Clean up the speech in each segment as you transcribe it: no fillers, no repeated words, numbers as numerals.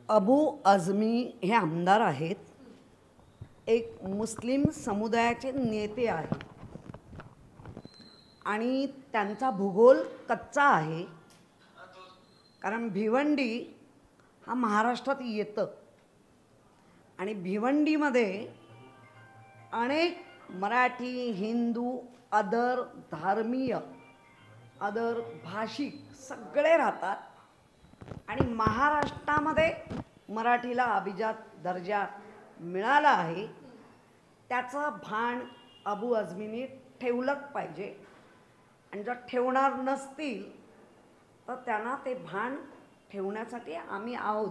अबू आझमी हे आमदार आहेत, एक मुस्लिम समुदायाचे नेते आहेत आणि त्यांचा भूगोल कच्चा आहे. कारण भिवंडी हा महाराष्ट्रात येतं आणि भिवंडीमध्ये अनेक मराठी, हिंदू, अदर धर्मीय, अदर भाषिक सगळे राहतात आणि महाराष्ट्रामध्ये मराठीला अभिजात दर्जा मिळाला आहे. त्याचं भान अबू आझमीने ठेवलंच पाहिजे आणि जर ठेवणार नसतील तर त्यांना ते भान ठेवण्यासाठी आम्ही आहोत.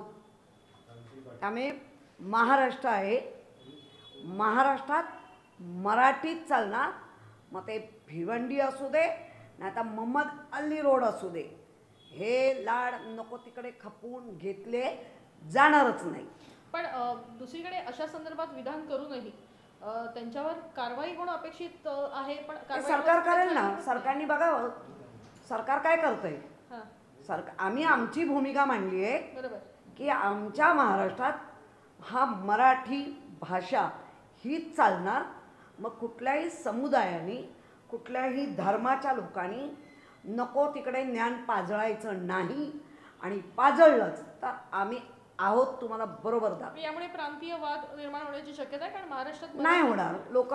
त्यामुळे महाराष्ट्र आहे, महाराष्ट्रात मराठीत चालणार. मग ते भिवंडी असू दे नाही तर मोहम्मद अली रोड असू दे, हे लाड नको तिकडे खपवून घेतले जाणारच नाही. पण दुसरीकडे अशा संदर्भात विधान करूनही त्यांच्यावर कारवाई होणं अपेक्षित आहे. पण सरकार करेल ना. सरकारने बघावं सरकार काय करतंय. आम्ही आमची भूमिका मांडली आहे, बरोबर, की आमच्या महाराष्ट्रात हा मराठी भाषा हीच चालणार. मग कुठल्याही समुदायाने, कुठल्याही धर्माच्या लोकांनी नको तिकडे ज्ञान पाजळायचं नाही आणि पाजळलंच तर आम्ही आहोत तुम्हाला बरोबर दाखवू. यामुळे प्रांतीय वाद निर्माण होण्याची शक्यता आहे. कारण महाराष्ट्रात नाही होणार. लोक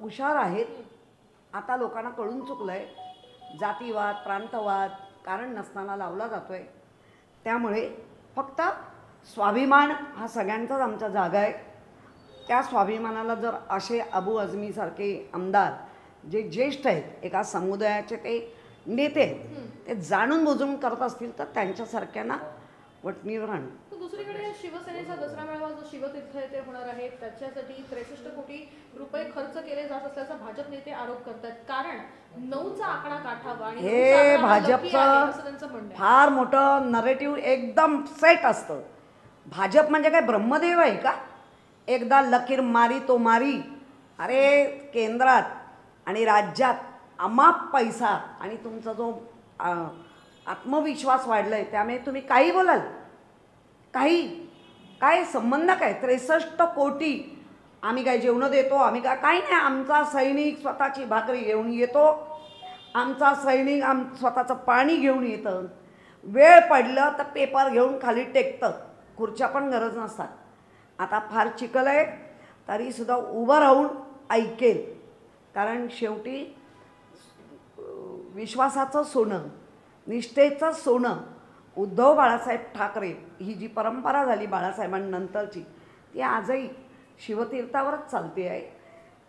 हुशार आहेत. आता लोकांना कळून चुकलंय जातीवाद, प्रांतवाद कारण नसताना लावला जातोय. त्यामुळे फक्त स्वाभिमान हा सगळ्यांचाच आमचा जागा आहे. त्या स्वाभिमानाला जर असे अबू आझमीसारखे आमदार जे ज्येष्ठ आहेत, एका समुदायाचे ते नेते आहेत, ते जाणून बुजून करत असतील तर त्यांच्यासारख्यांना वटणीवर आणू. दुसरीकडे शिवसेनेचा दसरा मेळावा जो शिवतीर्थ येथे होणार आहे त्याच्यासाठी 63 कोटी रुपये खर्च केले जात असल्याचा भाजप नेते आरोप करतात. कारण 9चा आकडा गाठावा आणि हे भाजपचं फार मोठं नरेटिव्ह एकदम सेट असतं. भाजप म्हणजे काय ब्रह्मदेव आहे का? एकदा लकीर मारी तो मारी. अरे केंद्रात आणि राज्यात अमाप पैसा आणि तुमचा जो आत्मविश्वास वाढलाय त्यामुळे तुम्ही काही बोलाल. काही काय संबंध काय? 63 कोटी आम्ही काय जेवण देतो, आम्ही काय काही नाही. आमचा सैनिक स्वतःची भाकरी घेऊन येतो, आमचा सैनिक स्वतःचं पाणी घेऊन येतं, वेळ पडलं तर पेपर घेऊन खाली टेकतं. खुर्च्या पण गरज नसतात. आता फार चिखल आहे तरीसुद्धा उभं राहून ऐकेल. कारण शेवटी विश्वासाचं सोनं, निष्ठेचं सोनं उद्धव बाळासाहेब ठाकरे ही जी परंपरा झाली बाळासाहेबांनंतरची ती आजही शिवतीर्थावरच चालते आहे.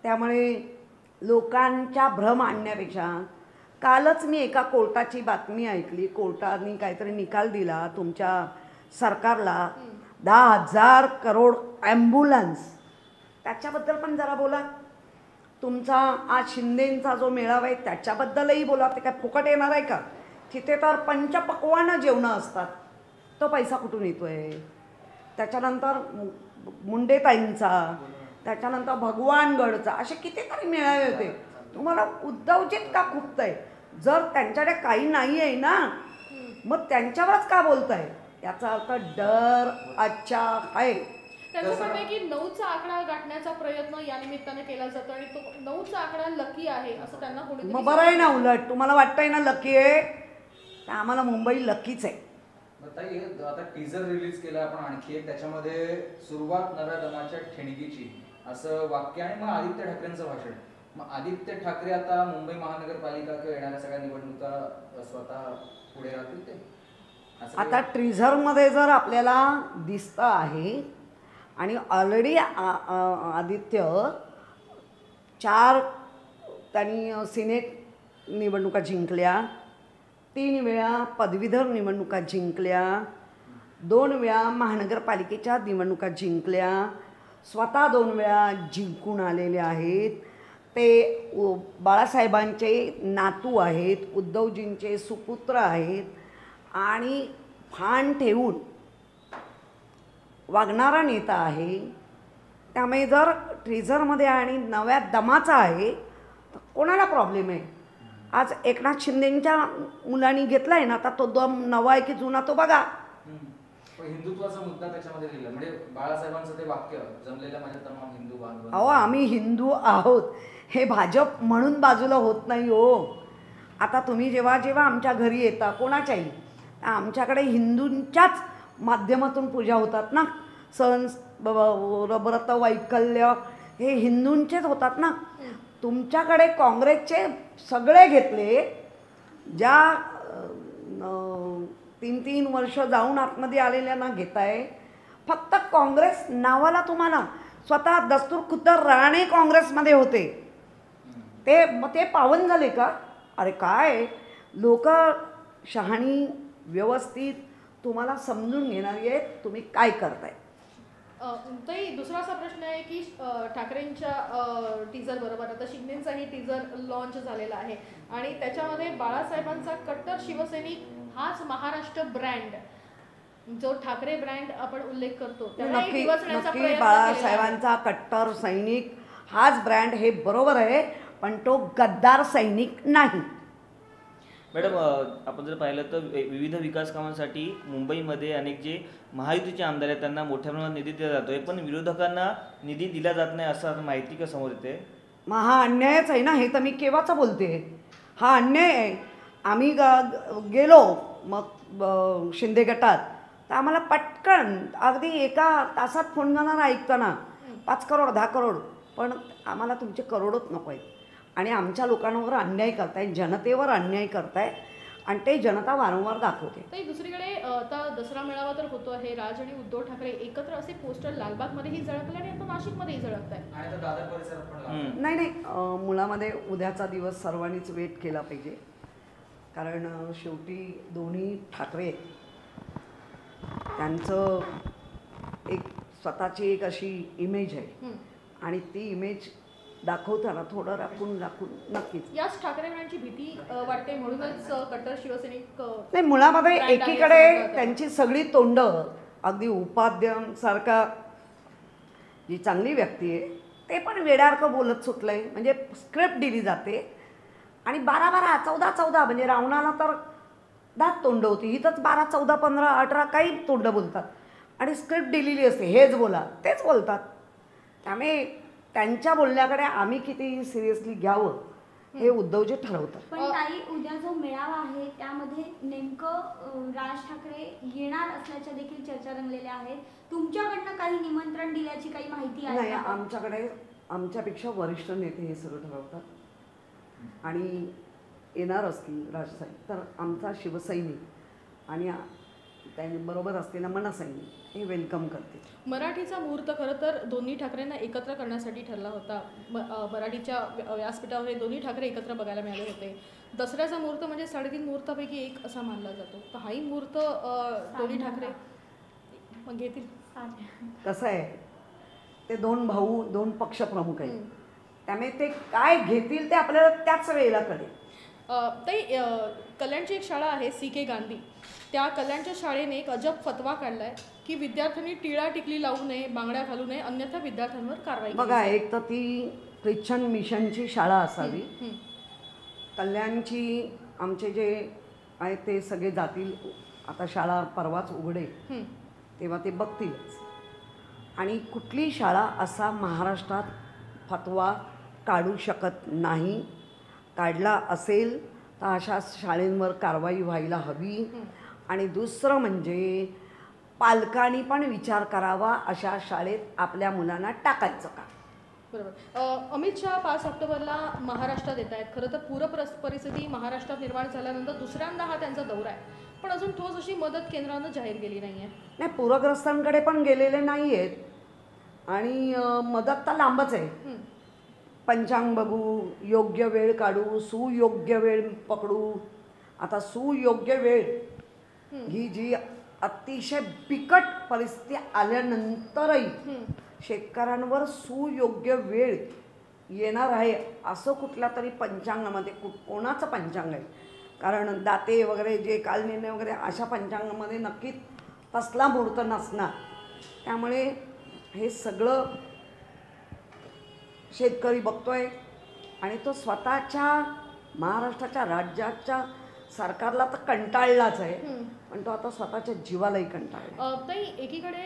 त्यामुळे लोकांच्या भ्रम आणण्यापेक्षा कालच मी एका कोर्टाची बातमी ऐकली. कोर्टाने काहीतरी निकाल दिला तुमच्या सरकारला 10,000 करोड ॲम्ब्युलन्स. त्याच्याबद्दल पण जरा बोला. तुमचा आज शिंदेंचा जो मेळावा आहे त्याच्याबद्दलही बोला. ते काय फुकट येणार आहे का? तिथे तर पंचपक्वान्न जेवणं असतात. तो पैसा कुठून येतो आहे? त्याच्यानंतर मुंडेताईंचा, त्याच्यानंतर भगवानगडचा, असे कितीतरी मेळावे होते. तुम्हाला उद्धवजीत का खुपत आहे? जर त्यांच्याकडे काही नाही आहे ना मग त्यांच्यावरच का बोलताय? याचा अर्थ डर अच्छा आहे. त्यांचं म्हणणं आहे की 9चा आकडा गाठण्याचा प्रयत्न या निमित्ताने केला जातो आणि तो 9चा आकडा लकी आहे असं त्यांना कोणी. मग बरं आहे ना. उलट तुम्हाला वाटतंय ना लकी आहे, तर आम्हाला मुंबई लकीच आहे. आता टीजर रिलीज केला आपण आणखी एक, त्याच्यामध्ये सुरुवात नव्या दमाच्या ठिणगीची असं वाक्य आणि मग आदित्य ठाकरेंचं भाषण. मग आदित्य ठाकरे आता मुंबई महानगरपालिका किंवा येणाऱ्या सगळ्या निवडणुका स्वतः पुढे राहतील ते आता टीझरमध्ये जर आपल्याला दिसतं आहे आणि ऑलरेडी आदित्य 4 त्यांनी सिनेट निवडणुका जिंकल्या, 3 वेळा पदवीधर निवडणुका जिंकल्या, 2 वेळा महानगरपालिकेच्या निवडणुका जिंकल्या, स्वतः 2 वेळा जिंकून आलेले आहेत. ते बाळासाहेबांचे नातू आहेत, उद्धवजींचे सुपुत्र आहेत आणि भान ठेवून वागणारा नेता आहे. त्यामुळे जर ट्रेझरमध्ये आणि नव्या दमाचा आहे तर कोणाला प्रॉब्लेम आहे? आज एकनाथ शिंदेंच्या मुलांनी घेतला आहे ना, आता तो दम नवा आहे की जुना तो बघा. पण हिंदुत्वाचा मुद्दा त्याच्यामध्ये लिहिला, म्हणजे बाळासाहेबांचं ते वाक्य, जमलेल्या माझ्या तमाम हिंदू बांधव. अहो आम्ही हिंदू आहोत हे भाजप म्हणून बाजूला होत नाही हो. आता तुम्ही जेव्हा जेव्हा आमच्या घरी येता कोणाच्याही, आमच्याकडे हिंदूंच्याच माध्यमातून पूजा होतात ना. सण व्रत वैकल्य हे हिंदूंचेच होतात ना. तुमच्याकडे काँग्रेसचे सगळे घेतले, ज्या 3-3 वर्ष जाऊन आतमध्ये आलेल्यांना घेताय. फक्त काँग्रेस नावाला तुम्हाला, स्वतः दस्तूर खुद्द राणे काँग्रेसमध्ये होते, ते पावन झाले का? अरे काय लोक शहाणी व्यवस्थित तुम्हाला समजून घेणारी आहेत, तुम्ही काय करताय. ताई दुसरा असा प्रश्न आहे की ठाकरेंच्या टीजर बरोबर आता शिंदेचाही टीजर लॉन्च झालेला आहे आणि त्याच्यामध्ये बाळासाहेबांचा कट्टर शिवसैनिक हाच महाराष्ट्र ब्रँड, जो ठाकरे ब्रँड आपण उल्लेख करतो, त्यालाही नक्की दिवसण्याचा नक्की प्रयत्न केलेला आहे. बाळासाहेबांचा कट्टर सैनिक हाच ब्रँड हे बरोबर आहे, पण तो गद्दार सैनिक नाही. मॅडम आपण जर पाहिलं तर विविध विकास कामांसाठी मुंबईमध्ये अनेक जे महायुतीचे आमदार आहेत त्यांना मोठ्या प्रमाणात निधी दिला जातोय, पण विरोधकांना निधी दिला जात नाही असं माहिती का समोर येते. मग हा अन्यायच आहे ना. हे तर मी केव्हाच बोलते, हा अन्याय आहे. आम्ही गेलो मग शिंदे गटात, तर आम्हाला पटकन अगदी एका तासात फोन जाणार ऐकताना 5 करोड 10 करोड, पण आम्हाला तुमचे करोडच नको आहेत. आणि आमच्या लोकांवर अन्याय करताय, जनतेवर अन्याय करताय, आणि ते जनता वारंवार दाखवते. ताई दुसरीकडे आता दसरा मेळावा तर होतो आहे, राज आणि उद्धव ठाकरे एकत्र असे पोस्टर लालबागमध्येही झळकले आणि आता नाशिकमध्येही झळकत आहे. आणि आता दादर परिसरात पण लागलं. नाही मुळामध्ये उद्याचा दिवस सर्वांनीच वेट केला पाहिजे, कारण शेवटी दोन्ही ठाकरे त्यांचं एक स्वतःची एक अशी इमेज आहे, आणि ती इमेज दाखवताना थोडं राखून नक्कीच. याच ठाकरेंची भीती वाटते म्हणूनच कट्टर शिवसैनिक नाही, मुळामध्ये brand आहे एकीकडे असं म्हणतात. त्यांची सगळी तोंडं, अगदी उपाध्यायांसारखा जी चांगली व्यक्ती आहे ते पण वेड्यासारखं बोलत सुटलंय. म्हणजे स्क्रिप्ट दिली जाते आणि 12-12 14-14 म्हणजे रावणाला तर 10 तोंड होती, ही तर 12 14 15 18 काही तोंड बोलतात, आणि स्क्रिप्ट दिलेली असते, हेच बोला तेच बोलतात. त्यामुळे त्यांच्या बोलण्याकडे आम्ही किती सिरियसली घ्यावं हे उद्धवजी ठरवतात. पण ताई उद्या जो मेळावा आहे त्यामध्ये नेमकं राज ठाकरे येणार असल्याच्या देखील चर्चा रंगलेल्या आहेत. तुमच्याकडनं काही निमंत्रण दिल्याची काही माहिती आहे नाही, का? आमच्याकडे आमच्यापेक्षा वरिष्ठ नेते हे सगळं ठरवतात, आणि येणार असतील राजसाहेब तर आमचा शिवसैनिक आणि त्यांबरोबर असलेला मनसैनिक हे वेलकम करते. मराठीचा मुहूर्त खरं तर दोन्ही ठाकरेंना एकत्र करण्यासाठी ठरला होता. मराठीच्या व्यासपीठावर हे दोन्ही ठाकरे एकत्र बघायला मिळाले होते. दसऱ्याचा मुहूर्त म्हणजे 3.5 मुहूर्तापैकी एक असा मानला जातो, तर हाही मुहूर्त दोन्ही ठाकरे मग घेतील. कसं आहे, ते 2 भाऊ 2 पक्षप्रमुख आहेत, त्यामुळे ते काय घेतील ते आपल्याला त्याच वेळेला कळेल. ताई कल्याणची एक शाळा आहे CK गांधी, त्या कल्याणच्या शाळेने एक अजब फतवा काढलाय की विद्यार्थ्यांनी टिळा टिकली लावू नये, बांगड्या घालू नये, अन्यथा विद्यार्थ्यांवर कारवाई केली बघा, जाईल. एक तर ती ख्रिश्चन मिशनची शाळा असावी. कल्याणची आमचे जे आहेत ते सगळे जातील. आता शाळा परवाच उघडेल तेव्हा ते बघतीलच. आणि कुठली शाळा असा महाराष्ट्रात फतवा काढू शकत नाही. काढला असेल तर अशा शाळेंवर कारवाई व्हायला हवी. आणि दुसरं म्हणजे पालकांनी पण विचार करावा, अशा शाळेत आपल्या मुलांना टाकायचं का. बरोबर. अमित शहा 5 ऑक्टोबरला महाराष्ट्रात येत आहेत. खरं तर पूर परिस्थिती महाराष्ट्रात निर्माण झाल्यानंतर दुसऱ्यांदा हा त्यांचा दौरा आहे, पण अजून ठोस अशी मदत केंद्रानं जाहीर केली नाही आहे. नाही, पूरग्रस्तांकडे पण गेलेले नाही आहेत, आणि मदत तर लांबच आहे. पंचांग बघू, योग्य वेळ काढू, सुयोग्य वेळ पकडू. आता सुयोग्य वेळ ही जी अतिशय बिकट परिस्थिती आल्यानंतरही शेतकऱ्यांवर सुयोग्य वेळ येणार आहे असं कुठल्या तरी पंचांगामध्ये कोणाचं पंचांग आहे, कारण दाते वगैरे जे कालनिर्णय वगैरे अशा पंचांगामध्ये नक्कीच तसला मुहूर्त नसणार. त्यामुळे हे सगळं शेतकरी बघतोय, आणि तो स्वतःच्या महाराष्ट्राच्या राज्याच्या सरकारला तर कंटाळलाच आहे, पण तो आता स्वतःच्या जीवालाही कंटाळला. ताई, एकीकडे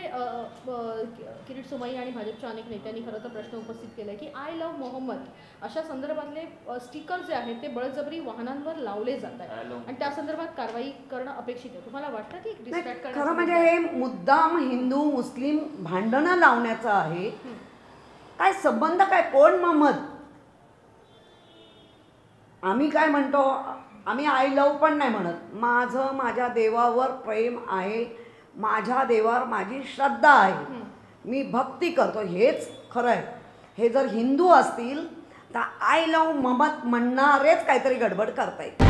किरीट सोमय्या आणि भाजपच्या अनेक नेत्यांनी खरं तर प्रश्न उपस्थित केलाय की आय लव्ह मोहम्मद अशा संदर्भातले स्टिकर जे आहेत ते बळजबरी वाहनांवर लावले जात आहेत आणि त्या संदर्भात कारवाई करणं अपेक्षित आहे. तुम्हाला वाटतं की डिस्ट्रॅक्ट नाही, खरं म्हणजे हे मुद्दाम हिंदू मुस्लिम भांडणं लावण्याचं आहे. काय संबंध काय? कोण मोहम्मद? आम्ही काय म्हणतो, आम्ही आय लव्ह पण नाही म्हणत. माझं माझ्या देवावर प्रेम आहे, माझ्या देवावर माझी श्रद्धा आहे, मी भक्ती करतो, हेच खरं आहे. हे जर हिंदू असतील तर आय लव्ह मोहम्मद म्हणणारेच काहीतरी गडबड करतायत.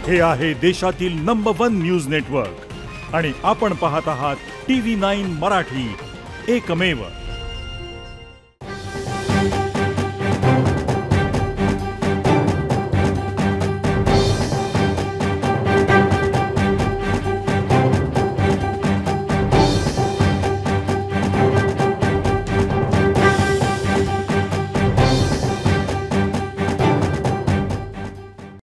हे आहे देशातील नंबर 1 न्यूज नेटवर्क आणि आपण पाहत आहात TV9 मराठी, एकमेव.